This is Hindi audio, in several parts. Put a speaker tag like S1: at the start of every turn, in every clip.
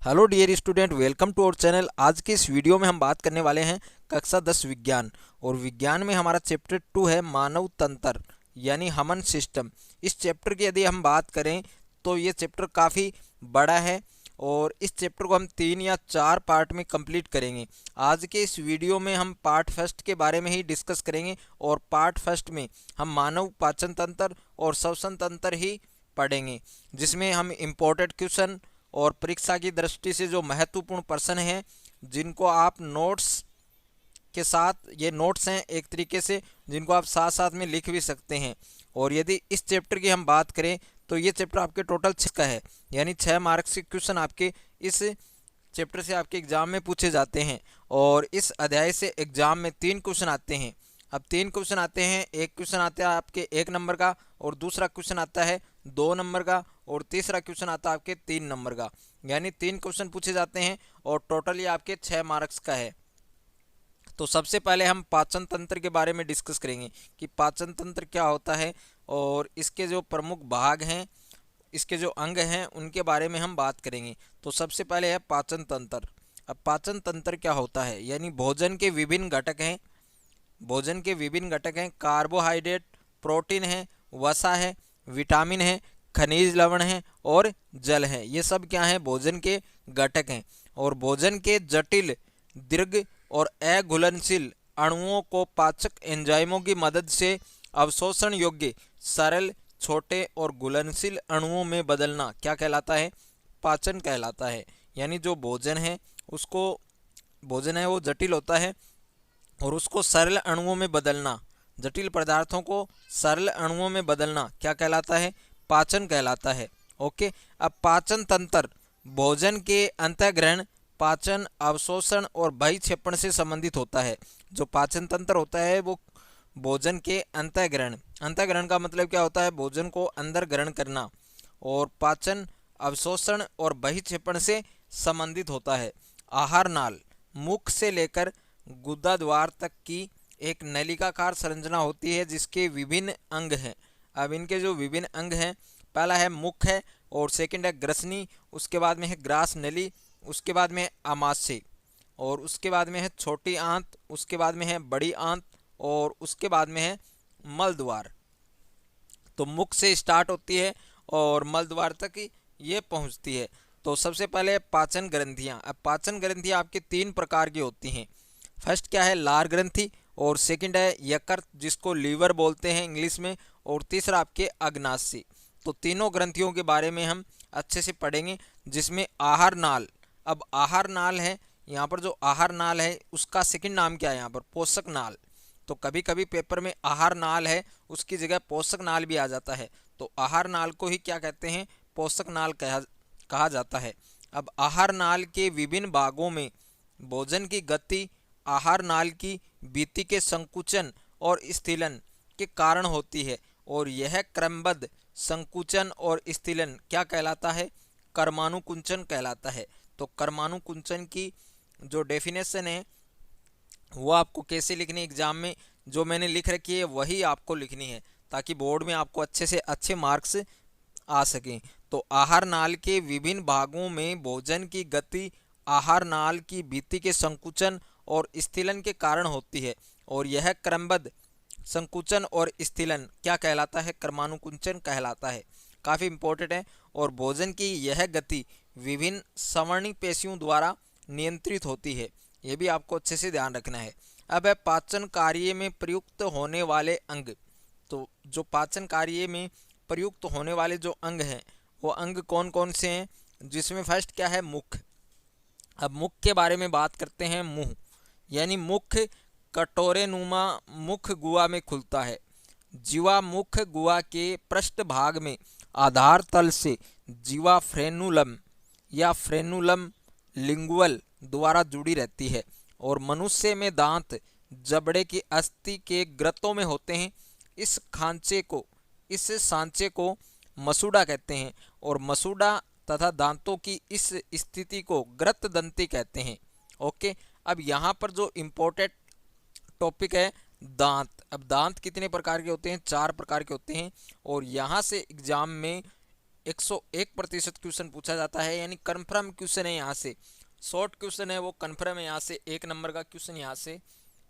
S1: Hello dear student, welcome to our channel. आज के इस वीडियो में हम बात करने वाले हैं कक्षा 10 विज्ञान। और विज्ञान में हमारा चैप्टर 2 है मानव तंत्र यानी ह्यूमन सिस्टम। इस चैप्टर की यदि हम बात करें तो ये चैप्टर काफ़ी बड़ा है और इस चैप्टर को हम 3 या 4 पार्ट में कंप्लीट करेंगे। आज के इस वीडियो में हम पार्ट फर्स्ट के बारे में ही डिस्कस करेंगे और पार्ट फर्स्ट में हम मानव पाचन तंत्र और श्वसन तंत्र ही पढ़ेंगे, जिसमें हम इम्पोर्टेंट क्वेश्चन और परीक्षा की दृष्टि से जो महत्वपूर्ण प्रश्न हैं जिनको आप नोट्स के साथ, ये नोट्स हैं एक तरीके से जिनको आप साथ साथ में लिख भी सकते हैं। और यदि इस चैप्टर की हम बात करें तो ये चैप्टर आपके टोटल 6 का है, यानी 6 मार्क्स के क्वेश्चन आपके इस चैप्टर से आपके एग्जाम में पूछे जाते हैं। और इस अध्याय से एग्जाम में 3 क्वेश्चन आते हैं। अब 3 क्वेश्चन आते हैं, एक क्वेश्चन आता है आपके 1 नंबर का, और दूसरा क्वेश्चन आता है 2 नंबर का, और तीसरा क्वेश्चन आता है आपके 3 नंबर का। यानी 3 क्वेश्चन पूछे जाते हैं और टोटल ये आपके 6 मार्क्स का है। तो सबसे पहले हम पाचन तंत्र के बारे में डिस्कस करेंगे कि पाचन तंत्र क्या होता है और इसके जो प्रमुख भाग हैं, इसके जो अंग हैं, उनके बारे में हम बात करेंगे। तो सबसे पहले है पाचन तंत्र। अब पाचन तंत्र क्या होता है, यानी भोजन के विभिन्न घटक हैं। भोजन के विभिन्न घटक हैं, कार्बोहाइड्रेट, प्रोटीन है, वसा है, विटामिन है, खनिज लवण है और जल है। ये सब क्या है, भोजन के घटक हैं। और भोजन के जटिल, दीर्घ और अघुलनशील अणुओं को पाचक एंजाइमों की मदद से अवशोषण योग्य सरल, छोटे और घुलनशील अणुओं में बदलना क्या कहलाता है, पाचन कहलाता है। यानी जो भोजन है उसको, भोजन है वो जटिल होता है और उसको सरल अणुओं में बदलना, जटिल पदार्थों को सरल अणुओं में बदलना क्या कहलाता है, पाचन कहलाता है। ओके। अब पाचन तंत्र भोजन के अंतःग्रहण, पाचन, अवशोषण और बहिक्षेपण से संबंधित होता है। जो पाचन तंत्र होता है वो भोजन के अंतःग्रहण, अंतःग्रहण का मतलब क्या होता है, भोजन को अंदर ग्रहण करना, और पाचन, अवशोषण और बहिक्षेपण से संबंधित होता है। आहार नाल मुख से लेकर गुदा द्वार तक की एक नलिकाकार संरचना होती है जिसके विभिन्न अंग हैं। अब इनके जो विभिन्न अंग हैं, पहला है मुख है, और सेकंड है ग्रसनी, उसके बाद में है ग्रास नली, उसके बाद में है आमाशय, और उसके बाद में है छोटी आंत, उसके बाद में है बड़ी आंत, और उसके बाद में है मल द्वार। तो मुख से स्टार्ट होती है और मल द्वार तक ये पहुंचती है। तो सबसे पहले पाचन ग्रंथियां। अब पाचन ग्रंथियां आपके 3 प्रकार की होती हैं। फर्स्ट क्या है, लार ग्रंथि, और सेकंड है यकृत जिसको लीवर बोलते हैं इंग्लिश में, और तीसरा आपके अग्नाशय। तो तीनों ग्रंथियों के बारे में हम अच्छे से पढ़ेंगे, जिसमें आहार नाल। अब आहार नाल है, यहाँ पर जो आहार नाल है उसका सेकंड नाम क्या है, यहाँ पर पोषक नाल। तो कभी कभी पेपर में आहार नाल है उसकी जगह पोषक नाल भी आ जाता है। तो आहार नाल को ही क्या कहते हैं, पोषक नाल कहा जाता है। अब आहार नाल के विभिन्न भागों में भोजन की गति आहार नाल की भित्ति के संकुचन और स्थिलन के कारण होती है, और यह क्रमबद्ध संकुचन और स्थिलन क्या कहलाता है, कर्मानुकुंचन कहलाता है। तो कर्मानुकुंचन की जो डेफिनेशन है वो आपको कैसे लिखनी है एग्जाम में, जो मैंने लिख रखी है वही आपको लिखनी है, ताकि बोर्ड में आपको अच्छे से अच्छे मार्क्स आ सकें। तो आहार नाल के विभिन्न भागों में भोजन की गति आहार नाल की भित्ति के संकुचन और स्थिलन के कारण होती है, और यह क्रमबद्ध संकुचन और स्थिलन क्या कहलाता है, कर्मानुकुंचन कहलाता है। काफ़ी इंपॉर्टेंट है। और भोजन की यह गति विभिन्न संवर्णिक पेशियों द्वारा नियंत्रित होती है, ये भी आपको अच्छे से ध्यान रखना है। अब है पाचन कार्य में प्रयुक्त होने वाले अंग। तो जो पाचन कार्य में प्रयुक्त होने वाले जो अंग हैं वो अंग कौन कौन से हैं, जिसमें फर्स्ट क्या है, मुख। अब मुख के बारे में बात करते हैं। मुंह यानी मुख कटोरे नुमा मुख गुहा में खुलता है। जीवा मुख गुहा के पृष्ठ भाग में आधार तल से जीवा फ्रेनुलम या फ्रेनुलम लिंगुअल द्वारा जुड़ी रहती है। और मनुष्य में दांत जबड़े की अस्थि के ग्रतों में होते हैं। इस सांचे को मसूड़ा कहते हैं, और मसूड़ा तथा दांतों की इस स्थिति को ग्रत दंती कहते हैं। ओके। अब यहाँ पर जो इम्पोर्टेंट टॉपिक है दांत। अब दांत कितने प्रकार के होते हैं, 4 प्रकार के होते हैं। और यहाँ से एग्जाम में 101% क्वेश्चन पूछा जाता है, यानी कन्फर्म क्वेश्चन है। यहाँ से शॉर्ट क्वेश्चन है वो कन्फर्म है, यहाँ से 1 नंबर का क्वेश्चन यहाँ से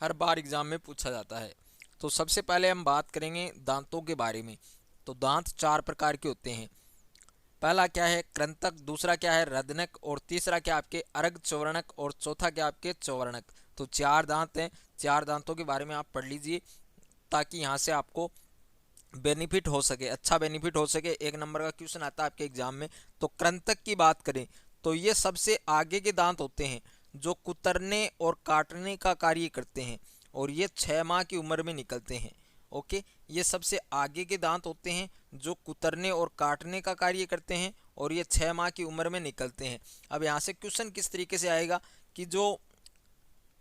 S1: हर बार एग्जाम में पूछा जाता है। तो सबसे पहले हम बात करेंगे दांतों के बारे में। तो दांत 4 प्रकार के होते हैं। पहला क्या है कृंतक, दूसरा क्या है रदनक, और तीसरा क्या आपके अर्घ चौवर्णक, और चौथा क्या आपके चौवर्णक। तो 4 दांत हैं, 4 दांतों के बारे में आप पढ़ लीजिए ताकि यहाँ से आपको बेनिफिट हो सके, अच्छा बेनिफिट हो सके। 1 नंबर का क्वेश्चन आता है आपके एग्जाम में। तो कृंतक की बात करें तो ये सबसे आगे के दांत होते हैं जो कुतरने और काटने का कार्य करते हैं, और ये 6 माह की उम्र में निकलते हैं। ओके, ये सबसे आगे के दांत होते हैं जो कुतरने और काटने का कार्य करते हैं, और ये 6 माह की उम्र में निकलते हैं। अब यहाँ से क्वेश्चन किस तरीके से आएगा कि जो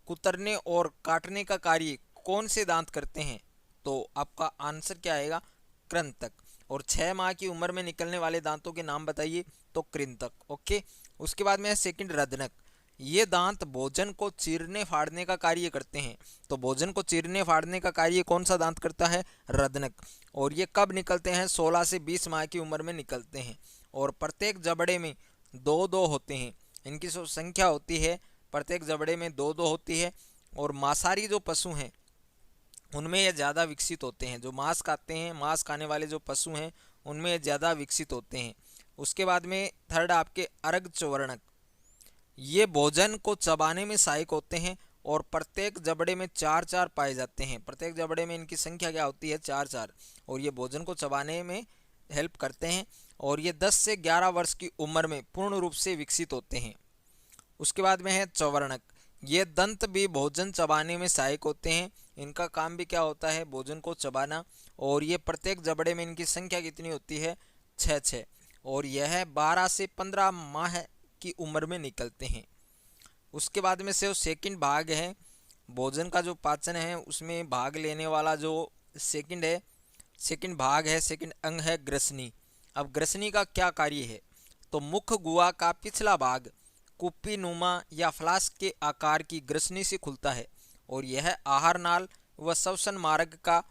S1: कुतरने और काटने का कार्य कौन से दांत करते हैं, तो आपका आंसर क्या आएगा कृंतक। और 6 माह की उम्र में निकलने वाले दांतों के नाम बताइए, तो कृंतक। ओके, उसके बाद में है सेकंड रदनक। ये दांत भोजन को चीरने फाड़ने का कार्य करते हैं। तो भोजन को चीरने फाड़ने का कार्य कौन सा दांत करता है, रदनक। और ये कब निकलते हैं, 16 से 20 माह की उम्र में निकलते हैं। और प्रत्येक जबड़े में 2-2 होते हैं। इनकी जो संख्या होती है प्रत्येक जबड़े में 2-2 होती है। और मांसाहारी जो पशु हैं उनमें ये ज़्यादा विकसित होते हैं। जो मांस खाते हैं, मांस खाने वाले जो पशु हैं उनमें ये ज़्यादा विकसित होते हैं। उसके बाद में थर्ड आपके अर्घ चौवर्णक। ये भोजन को चबाने में सहायक होते हैं, और प्रत्येक जबड़े में 4-4 पाए जाते हैं। प्रत्येक जबड़े में इनकी संख्या क्या होती है, 4-4। और ये भोजन को चबाने में हेल्प करते हैं, और ये 10 से 11 वर्ष की उम्र में पूर्ण रूप से विकसित होते हैं। उसके बाद में है चौवर्णक। ये दंत भी भोजन चबाने में सहायक होते हैं। इनका काम भी क्या होता है, भोजन को चबाना। और ये प्रत्येक जबड़े में इनकी संख्या कितनी होती है, 6-6। और यह 12 से 15 माह की उम्र में निकलते हैं। उसके बाद में से सेकंड भाग है, भोजन का जो पाचन है उसमें भाग लेने वाला जो सेकंड भाग है, सेकंड अंग है ग्रसनी। अब ग्रसनी का क्या कार्य है, तो मुख गुहा का पिछला भाग कुप्पी नुमा या फ्लास्क के आकार की ग्रसनी से खुलता है, और यह आहार नाल व श्वसन मार्ग का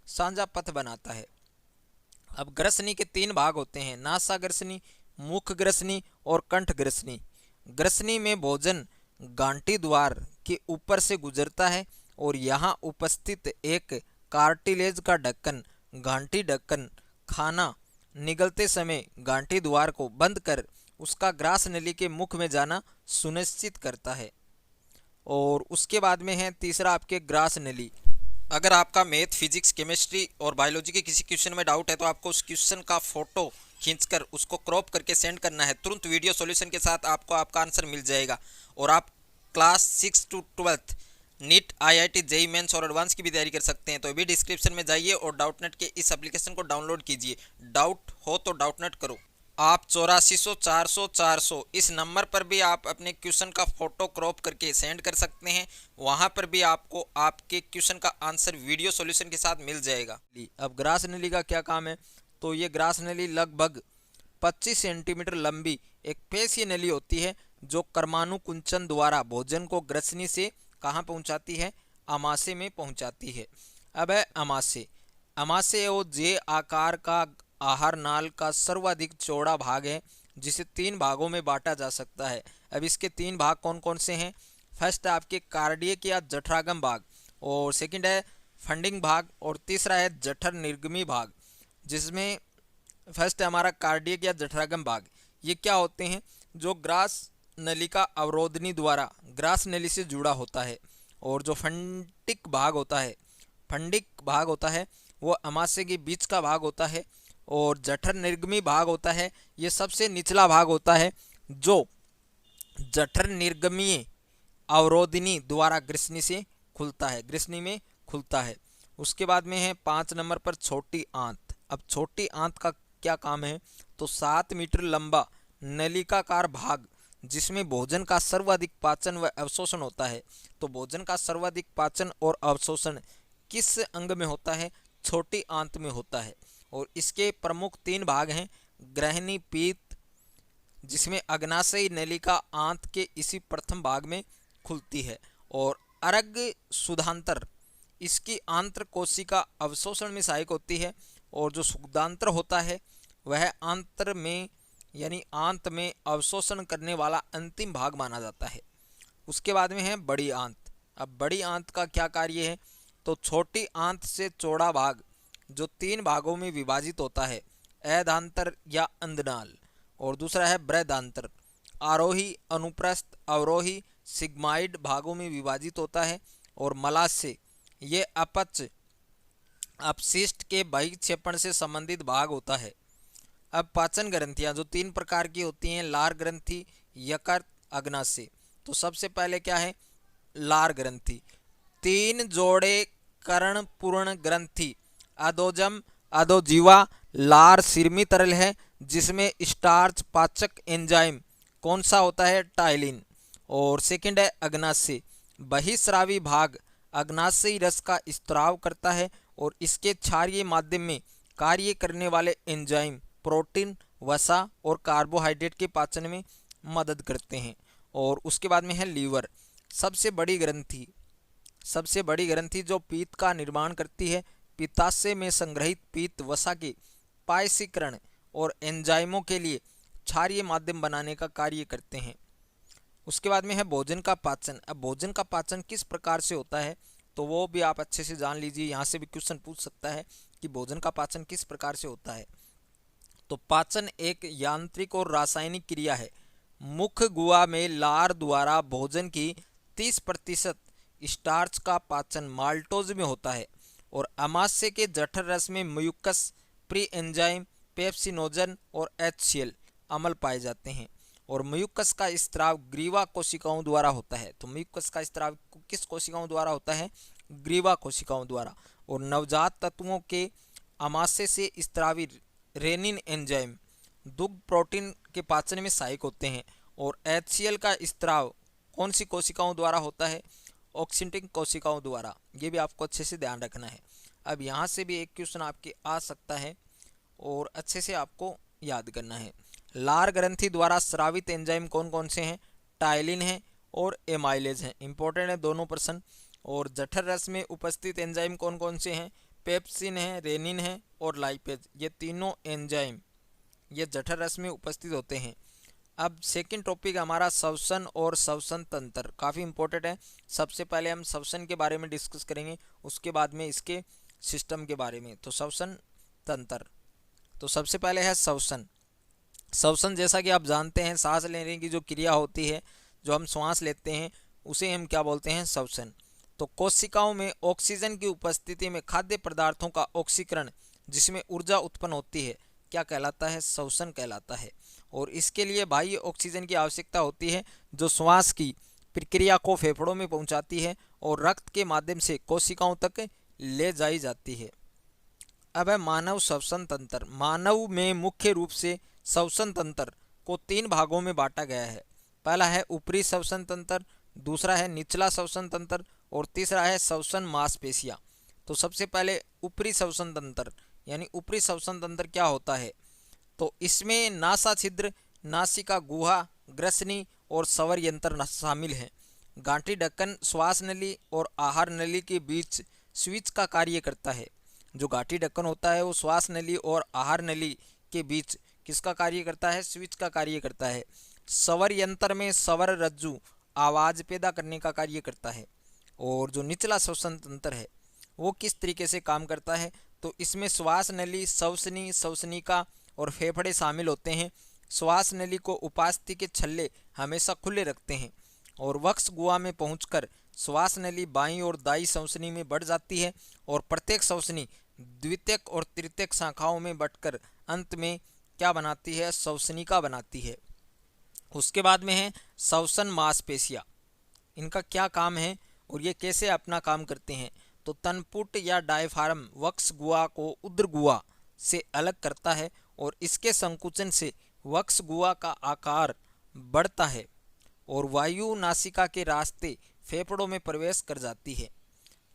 S1: साझा पथ बनाता है। अब ग्रसनी के 3 भाग होते हैं, नासा ग्रसनी, मुख ग्रसनी और कंठ ग्रसनी। ग्रसनी में भोजन गांठी द्वार के ऊपर से गुजरता है, और यहाँ उपस्थित एक कार्टिलेज का ढक्कन, गांठी ढक्कन, खाना निगलते समय गांठी द्वार को बंद कर उसका ग्रास नली के मुख में जाना सुनिश्चित करता है। और उसके बाद में है तीसरा आपके ग्रास नली। अगर आपका मैथ, फिजिक्स, केमिस्ट्री और बायोलॉजी के किसी क्वेश्चन में डाउट है तो आपको उस क्वेश्चन का फोटो खींचकर उसको क्रॉप करके सेंड करना है। तुरंत वीडियो सॉल्यूशन के साथ आपको आपका आंसर मिल जाएगा। और आप class 6 to 12 NEET, IIT, JEE mains और एडवांस की भी तैयारी कर सकते हैं। तो अभी डिस्क्रिप्शन में जाइए और डाउटनेट के इस एप्लीकेशन को डाउनलोड कीजिए। डाउट हो तो डाउटनेट करो। आप 8400 400 400 इस नंबर पर भी आप अपने क्वेश्चन का फोटो क्रॉप करके सेंड कर सकते हैं। वहां पर भी आपको आपके क्वेश्चन का आंसर वीडियो सॉल्यूशन के साथ मिल जाएगा। अब ग्रास नली का क्या काम है, तो ये ग्रास नली लगभग 25 सेंटीमीटर लंबी एक पेशीय नली होती है जो कर्मानुकुंचन द्वारा भोजन को ग्रसनी से कहाँ पहुँचाती है, अमाशय में पहुँचाती है। अब है अमाशय। अमाशय वो जे आकार का आहार नाल का सर्वाधिक चौड़ा भाग है जिसे 3 भागों में बांटा जा सकता है। अब इसके 3 भाग कौन कौन से हैं, फर्स्ट है आपके कार्डियक या जठरागम भाग, और सेकंड है फंडिंग भाग, और तीसरा है जठर निर्गमी भाग। जिसमें फर्स्ट है हमारा कार्डियक या जठरागम भाग। ये क्या होते हैं, जो ग्रास नली का अवरोधनी द्वारा ग्रास नली से जुड़ा होता है। और जो फंडिक भाग होता है वो अमाशय के बीच का भाग होता है। और जठर निर्गमी भाग होता है, ये सबसे निचला भाग होता है जो जठर निर्गमीय अवरोधिनी द्वारा ग्रसनी से खुलता है, ग्रसनी में खुलता है। उसके बाद में है 5 नंबर पर छोटी आंत। अब छोटी आंत का क्या काम है, तो 7 मीटर लंबा नलिकाकार भाग जिसमें भोजन का सर्वाधिक पाचन व अवशोषण होता है। तो भोजन का सर्वाधिक पाचन और अवशोषण किस अंग में होता है, छोटी आंत में होता है। और इसके प्रमुख 3 भाग हैं, ग्रहणी पीत जिसमें अग्नाशयी नलिका आंत के इसी प्रथम भाग में खुलती है, और अर्घ सुधांतर इसकी आंत्र कोशिका अवशोषण में सहायक होती है। और जो सुधांत्र होता है वह आंतर में यानी आंत में अवशोषण करने वाला अंतिम भाग माना जाता है। उसके बाद में है बड़ी आंत। अब बड़ी आंत का क्या कार्य है, तो छोटी आंत से चौड़ा भाग जो 3 भागों में विभाजित होता है, ऐदांतर या अंधनाल, और दूसरा है बृहदांतर, आरोही, अनुप्रस्थ, अवरोही, सिग्माइड भागों में विभाजित होता है, और मलाशय ये अपच अपशिष्ट के बहिक्षेपण से संबंधित भाग होता है। अब पाचन ग्रंथियां जो 3 प्रकार की होती हैं, लार ग्रंथि, यकृत, अग्नाशय। तो सबसे पहले क्या है, लार ग्रंथि। 3 जोड़े कर्णपूर्ण ग्रंथि, अधोजम, अधोजीवा, लार सिरमी तरल है जिसमें स्टार्च पाचक एंजाइम कौन सा होता है, टाइलिन। और सेकंड है अग्नाशय। बहिस्रावी भाग अग्नाशयी रस का स्त्राव करता है और इसके क्षारीय माध्यम में कार्य करने वाले एंजाइम प्रोटीन, वसा और कार्बोहाइड्रेट के पाचन में मदद करते हैं। और उसके बाद में है लीवर, सबसे बड़ी ग्रंथि जो पीत का निर्माण करती है। पित्ताशय में संग्रहित पीत वसा के पायसीकरण और एंजाइमों के लिए क्षारीय माध्यम बनाने का कार्य करते हैं। उसके बाद में है भोजन का पाचन। अब भोजन का पाचन किस प्रकार से होता है, तो वो भी आप अच्छे से जान लीजिए, यहाँ से भी क्वेश्चन पूछ सकता है कि भोजन का पाचन किस प्रकार से होता है। तो पाचन एक यांत्रिक और रासायनिक क्रिया है। मुख गुहा में लार द्वारा भोजन की 30% स्टार्च का पाचन माल्टोज में होता है और अमाशय के जठर रस में म्यूकस, प्री एंजाइम, पेप्सिनोजन और HCl अम्ल पाए जाते हैं। और म्यूकस का स्त्राव ग्रीवा कोशिकाओं द्वारा होता है। तो म्यूकस का स्त्राव किस कोशिकाओं द्वारा होता है, ग्रीवा कोशिकाओं द्वारा। और नवजात तत्वों के अमाशय से स्त्रावी रेनिन एंजाइम दुग्ध प्रोटीन के पाचन में सहायक होते हैं। और HCl का स्त्राव कौन सी कोशिकाओं द्वारा होता है, ऑक्सिटिक कोशिकाओं द्वारा। ये भी आपको अच्छे से ध्यान रखना है। अब यहाँ से भी एक क्वेश्चन आपके आ सकता है और अच्छे से आपको याद करना है। लार ग्रंथि द्वारा स्रावित एंजाइम कौन कौन से हैं, टाइलिन है और एमाइलेज है, इंपॉर्टेंट है दोनों प्रश्न। और जठर रस में उपस्थित एंजाइम कौन कौन से हैं, पेप्सिन है, रेनिन है और लाइपेज। ये तीनों एंजाइम ये जठर रस में उपस्थित होते हैं। अब सेकंड टॉपिक हमारा श्वसन और श्वसन तंत्र, काफ़ी इंपॉर्टेंट है। सबसे पहले हम श्वसन के बारे में डिस्कस करेंगे, उसके बाद में इसके सिस्टम के बारे में। तो श्वसन तंत्र, तो सबसे पहले है श्वसन। श्वसन जैसा कि आप जानते हैं, सांस लेने की जो क्रिया होती है, जो हम श्वास लेते हैं उसे हम क्या बोलते हैं, श्वसन। तो कोशिकाओं में ऑक्सीजन की उपस्थिति में खाद्य पदार्थों का ऑक्सीकरण जिसमें ऊर्जा उत्पन्न होती है क्या कहलाता है, श्वसन कहलाता है। और इसके लिए बाह्य ऑक्सीजन की आवश्यकता होती है जो श्वास की प्रक्रिया को फेफड़ों में पहुंचाती है और रक्त के माध्यम से कोशिकाओं तक ले जाई जाती है। अब है मानव श्वसन तंत्र। मानव में मुख्य रूप से श्वसन तंत्र को 3 भागों में बांटा गया है। पहला है ऊपरी श्वसन तंत्र, दूसरा है निचला श्वसन तंत्र और तीसरा है श्वसन मांसपेशियां। तो सबसे पहले ऊपरी श्वसन तंत्र, यानी ऊपरी श्वसन तंत्र क्या होता है, तो इसमें नासा छिद्र, नासिका गुहा, ग्रसनी और स्वर यंत्र शामिल हैं। गांठी ढक्कन श्वास नली और आहार नली के बीच स्विच का कार्य करता है। जो गांठी ढक्कन होता है वो श्वास नली और आहार नली के बीच किसका कार्य करता है, स्विच का कार्य करता है। स्वर यंत्र में स्वर रज्जु आवाज पैदा करने का कार्य करता है। और जो निचला श्वसन तंत्र है वो किस तरीके से काम करता है, तो इसमें श्वास नली, श्वसनी, श्वसनिका और फेफड़े शामिल होते हैं। श्वास नली को उपास्थि के छल्ले हमेशा खुले रखते हैं और वक्ष गुहा में पहुंचकर श्वास नली बाईं और दाईं श्वसनी में बढ़ जाती है और प्रत्येक श्वसनी द्वितीयक और तृतीयक शाखाओं में बंटकर अंत में क्या बनाती है, श्वसनिका बनाती है। उसके बाद में है श्वसन मांसपेशियां। इनका क्या काम है और ये कैसे अपना काम करते हैं, तो तनपुट या डायफ्राम वक्ष गुहा को उदर गुहा से अलग करता है और इसके संकुचन से वक्ष गुहा का आकार बढ़ता है और वायु नासिका के रास्ते फेफड़ों में प्रवेश कर जाती है।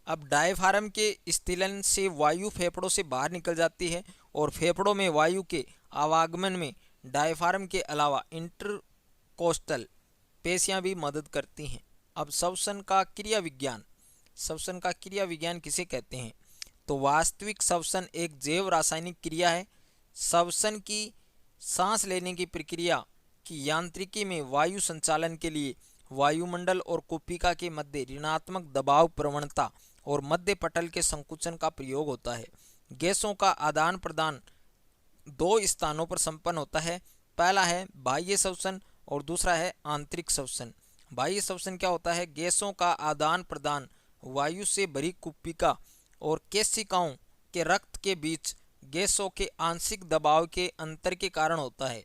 S1: अब डायफ्राम के स्थिलन से वायु फेफड़ों से बाहर निकल जाती है और फेफड़ों में वायु के आवागमन में डायफ्राम के अलावा इंटरकोस्टल पेशियां भी मदद करती हैं। अब श्वसन का क्रिया विज्ञान, श्वसन का क्रिया विज्ञान किसे कहते हैं, तो वास्तविक श्वसन एक जैव रासायनिक क्रिया है। श्वसन की सांस लेने की प्रक्रिया की यांत्रिकी में वायु संचालन के लिए वायुमंडल और कुपिका के मध्य ऋणात्मक दबाव प्रवणता और मध्य पटल के संकुचन का प्रयोग होता है। गैसों का आदान प्रदान दो स्थानों पर संपन्न होता है। पहला है बाह्य श्वसन और दूसरा है आंतरिक श्वसन। बाह्य श्वसन क्या होता है? गैसों का आदान प्रदान वायु से भरी कुपिका और केशिकाओं के रक्त के बीच गैसों के आंशिक दबाव के अंतर के कारण होता है।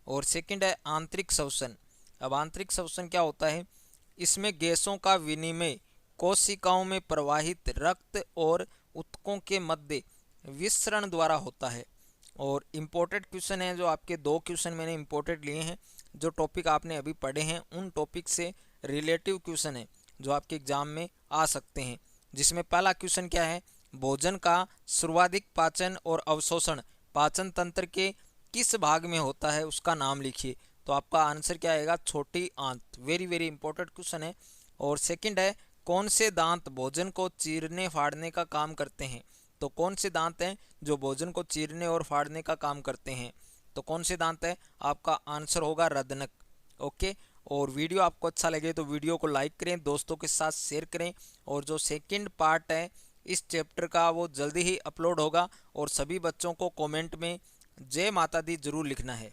S1: और सेकंड है आंतरिक श्वसन। अब आंतरिक श्वसन क्या होता है? इसमें गैसों का विनिमय कोशिकाओं में प्रवाहित रक्त और ऊतकों के मध्य विसरण द्वारा होता है। और इम्पोर्टेड क्वेश्चन है जो आपके 2 क्वेश्चन मैंने इम्पोर्टेड लिए हैं, जो टॉपिक आपने अभी पढ़े हैं उन टॉपिक से रिलेटिव क्वेश्चन है जो आपके एग्जाम में आ सकते हैं। जिसमें पहला क्वेश्चन क्या है? भोजन का सर्वाधिक पाचन और अवशोषण पाचन तंत्र के किस भाग में होता है, उसका नाम लिखिए। तो आपका आंसर क्या आएगा? छोटी आंत। वेरी वेरी इंपॉर्टेंट क्वेश्चन है। और सेकंड है कौन से दांत भोजन को चीरने फाड़ने का काम करते हैं? तो कौन से दांत हैं जो भोजन को चीरने और फाड़ने का काम करते हैं? तो कौन से दांत है? आपका आंसर होगा रदनक। ओके। और वीडियो आपको अच्छा लगे तो वीडियो को लाइक करें, दोस्तों के साथ शेयर करें। और जो सेकंड पार्ट है इस चैप्टर का वो जल्दी ही अपलोड होगा। और सभी बच्चों को कमेंट में जय माता दी जरूर लिखना है।